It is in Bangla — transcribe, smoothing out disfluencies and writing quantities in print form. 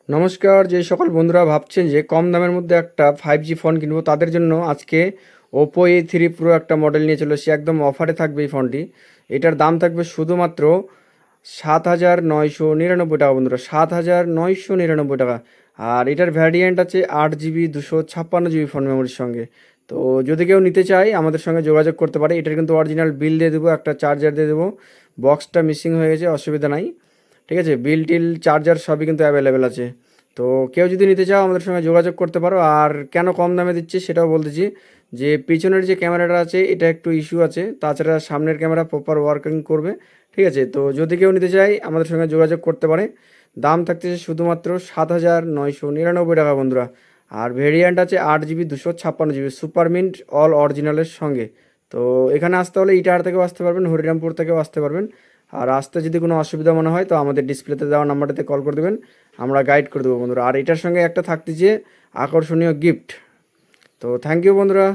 নমস্কার। যে সকল বন্ধুরা ভাবছেন যে কম দামের মধ্যে একটা 5G ফোন কিনবো, তাদের জন্য আজকে ওপো A3 প্রো একটা মডেল নিয়ে চলে এসেছি। একদম অফারে থাকবে এই ফোনটি। এটার দাম থাকবে শুধুমাত্র 7,999 টাকা বন্ধুরা, 7,999 টাকা। আর এটার ভ্যারিয়েন্ট আছে 8 GB 256 GB ফোন মেমোরির সঙ্গে। তো যদি কেউ নিতে চায় আমাদের সঙ্গে যোগাযোগ করতে পারে। এটার কিন্তু অরিজিনাল বিল দিয়ে দেবো, একটা চার্জার দিয়ে দেবো। বক্সটা মিসিং হয়ে গেছে, অসুবিধা নাই। ঠিক আছে, বিল টিল চার্জার সবই কিন্তু অ্যাভেলেবেল আছে। তো কেউ যদি নিতে চাও আমাদের সঙ্গে যোগাযোগ করতে পারো। আর কেন কম দামে দিচ্ছি সেটাও বলতেছি, যে পিছনের যে ক্যামেরাটা আছে এটা একটু ইস্যু আছে, তাছাড়া সামনের ক্যামেরা প্রপার ওয়ার্কিং করবে। ঠিক আছে, তো যদি কেউ নিতে চায় আমাদের সঙ্গে যোগাযোগ করতে পারে। দাম থাকতেছে শুধুমাত্র 7,999 টাকা বন্ধুরা। আর ভেরিয়েন্ট আছে 8 GB 256 GB super mint all অরিজিনালের সঙ্গে। তো এখানে আসতে হলে ইটাহার থেকেও আসতে পারবেন, হরিরামপুর থেকেও আসতে পারবেন। আর আসতে যদি কোনো অসুবিধা মনে হয় তো আমাদের ডিসপ্লেতে দেওয়া নাম্বারটাতে কল করে দেবেন, আমরা গাইড করে দেবো বন্ধুরা। আর এটার সঙ্গে একটা থাকতেছে আকর্ষণীয় গিফট। তো থ্যাংক ইউ বন্ধুরা।